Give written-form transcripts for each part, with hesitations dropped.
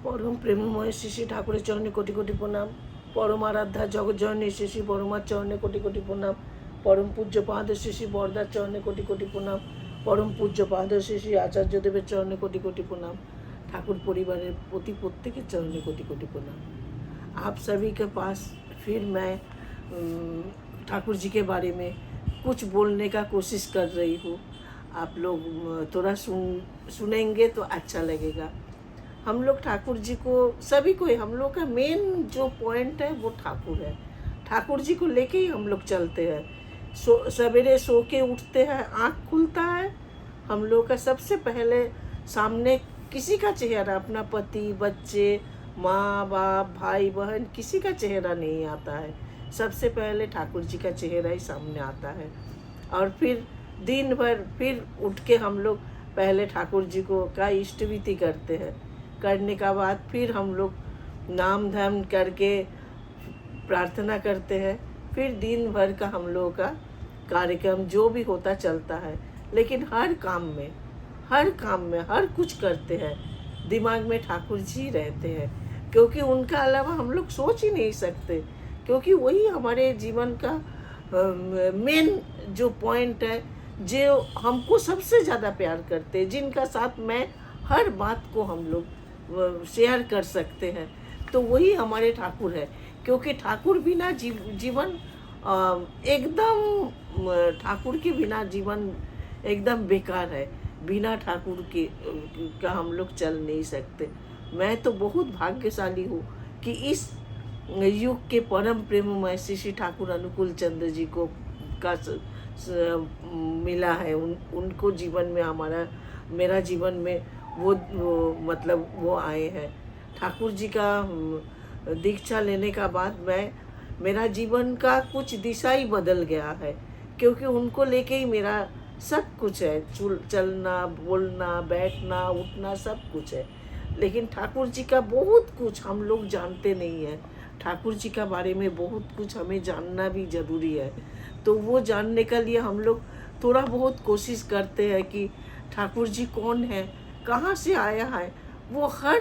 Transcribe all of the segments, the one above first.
পরম প্রেমময় শ্রী শ্রী ঠাকুরের চরণে কোটি কোটি প্রণাম। পরম আরাধ্যা জগজ্জননী শ্রী শ্রী বড়মার চরণে কোটি কোটি প্রণাম। পরম পূজ্য পাদ শ্রী শ্রী বরদার চরণে কোটি কোটি প্রণাম। परम पूज्य पाद श्री श्री आचार्य देवर चरणे कोटि कोटि प्रणाम। ठाकुर परिवार प्रति प्रत्येक चरणे कोटि कोटि प्रणाम। आप सभी के पास फिर मैं ठाकुर जी के बारे में कुछ बोलने का कोशिश कर रही हूँ। आप लोग थोड़ा सुनेंगे तो अच्छा लगेगा। हम लोग ठाकुर जी को सभी को हम लोग का मेन जो पॉइंट है वो ठाकुर है। ठाकुर जी को लेके ही हम लोग चलते हैं। सवेरे सो के उठते हैं, आँख खुलता है, हम लोग का सबसे पहले सामने किसी का चेहरा, अपना पति, बच्चे, माँ बाप, भाई बहन, किसी का चेहरा नहीं आता है। सबसे पहले ठाकुर जी का चेहरा ही सामने आता है। और फिर दिन भर फिर उठ के हम लोग पहले ठाकुर जी को का इष्ट विधि करते हैं। करने का बाद फिर हम लोग नाम धाम करके प्रार्थना करते हैं। फिर दिन भर का हम लोगों का कार्यक्रम जो भी होता चलता है। लेकिन हर काम में हर कुछ करते हैं, दिमाग में ठाकुर जी रहते हैं, क्योंकि उनका अलावा हम लोग सोच ही नहीं सकते। क्योंकि वही हमारे जीवन का मेन जो पॉइंट है, जो हमको सबसे ज़्यादा प्यार करते हैं, जिनका साथ मैं हर बात को हम लोग शेयर कर सकते हैं, तो वही हमारे ठाकुर है। क्योंकि ठाकुर बिना जीवन एकदम ठाकुर के बिना जीवन एकदम बेकार है। बिना ठाकुर के का हम लोग चल नहीं सकते। मैं तो बहुत भाग्यशाली हूँ कि इस युग के परम प्रेममय श्री श्री ठाकुर अनुकूल चंद्र जी को का मिला है। उनको जीवन में मेरा जीवन में वो मतलब वो आए हैं। ठाकुर जी का दीक्षा लेने का बाद मेरा जीवन का कुछ दिशा ही बदल गया है। क्योंकि उनको लेके ही मेरा सब कुछ है, चलना, बोलना, बैठना, उठना, सब कुछ है। लेकिन ठाकुर जी का बहुत कुछ हम लोग जानते नहीं हैं। ठाकुर जी का बारे में बहुत कुछ हमें जानना भी ज़रूरी है। तो वो जानने के लिए हम लोग थोड़ा बहुत कोशिश करते हैं कि ठाकुर जी कौन है, कहाँ से आया है। वो हर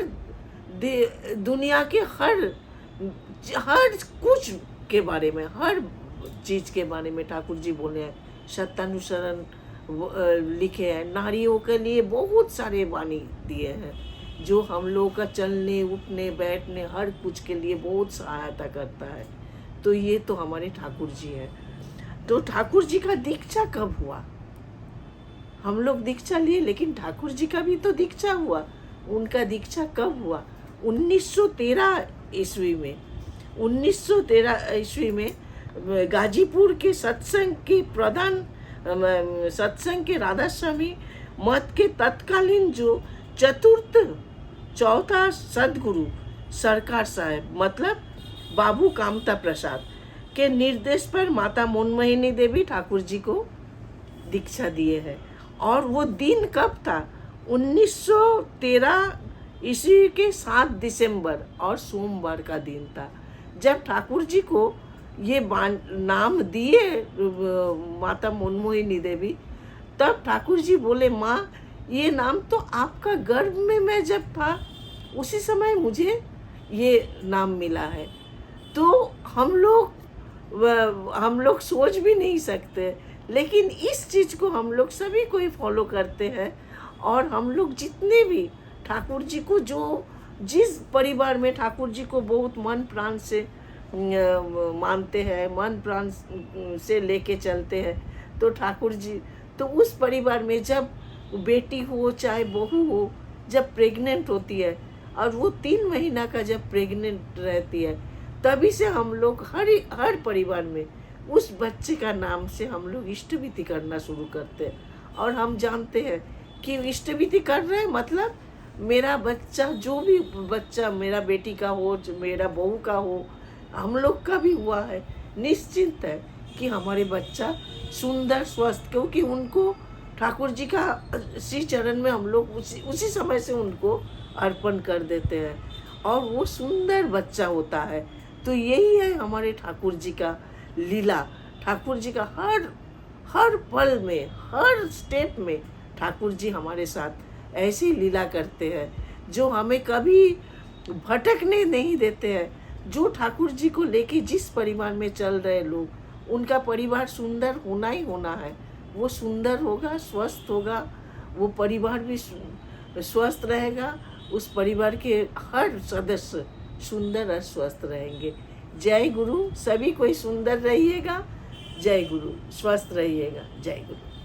दुनिया के हर कुछ के बारे में, हर चीज़ के बारे में ठाकुर जी बोले हैं। सत्यानुसरण लिखे हैं। नारियों के लिए बहुत सारे वाणी दिए हैं, जो हम लोगों का चलने, उठने, बैठने, हर कुछ के लिए बहुत सहायता करता है। तो ये तो हमारे ठाकुर जी हैं। तो ठाकुर जी का दीक्षा कब हुआ? हम लोग दीक्षा लिए, लेकिन ठाकुर जी का भी तो दीक्षा हुआ। उनका दीक्षा कब हुआ? 1913 ईस्वी में। 1913 ईस्वी में गाजीपुर के सत्संग के प्रधान, सत्संग के राधा स्वामी मठ के तत्कालीन जो चौथा सदगुरु सरकार साहब, मतलब बाबू कामता प्रसाद के निर्देश पर माता मनमोहिनी देवी ठाकुर जी को दीक्षा दिए हैं। और वो दिन कब था? 1913 ईस्वी के 7 दिसंबर और सोमवार का दिन था, जब ठाकुर जी को ये नाम दिए माता मनमोहिनी देवी। तब ठाकुर जी बोले, माँ ये नाम तो आपका गर्भ में मैं जब था उसी समय मुझे ये नाम मिला है। तो हम लोग सोच भी नहीं सकते। लेकिन इस चीज़ को हम लोग सभी को ही फॉलो करते हैं। और हम लोग जितने भी ठाकुर जी को, जो जिस परिवार में ठाकुर जी को बहुत मन प्राण से मानते हैं, मन प्राण से लेके चलते हैं, तो ठाकुर जी, तो उस परिवार में जब बेटी हो चाहे बहू हो, जब प्रेग्नेंट होती है और वो 3 महीना का जब प्रेग्नेंट रहती है, तभी से हम लोग हर परिवार में उस बच्चे का नाम से हम लोग इष्ट विधि करना शुरू करते हैं। और हम जानते हैं कि इष्ट विधि कर रहे हैं, मतलब मेरा बच्चा, जो भी बच्चा मेरा बेटी का हो, मेरा बहू का हो, हम लोग का भी हुआ है, निश्चिंत है कि हमारे बच्चा सुंदर स्वस्थ, क्योंकि उनको ठाकुर जी का श्री चरण में हम लोग उसी समय से उनको अर्पण कर देते हैं और वो सुंदर बच्चा होता है। तो यही है हमारे ठाकुर जी का लीला। ठाकुर जी का हर पल में, हर स्टेप में ठाकुर जी हमारे साथ ऐसी लीला करते हैं, जो हमें कभी भटकने नहीं देते हैं। जो ठाकुर जी को लेके जिस परिवार में चल रहे लोग, उनका परिवार सुंदर होना ही होना है। वो सुंदर होगा, स्वस्थ होगा, वो परिवार भी स्वस्थ रहेगा, उस परिवार के हर सदस्य सुंदर और स्वस्थ रहेंगे। जय गुरु। सभी कोई सुंदर रहिएगा। जय गुरु। स्वस्थ रहिएगा। जय गुरु।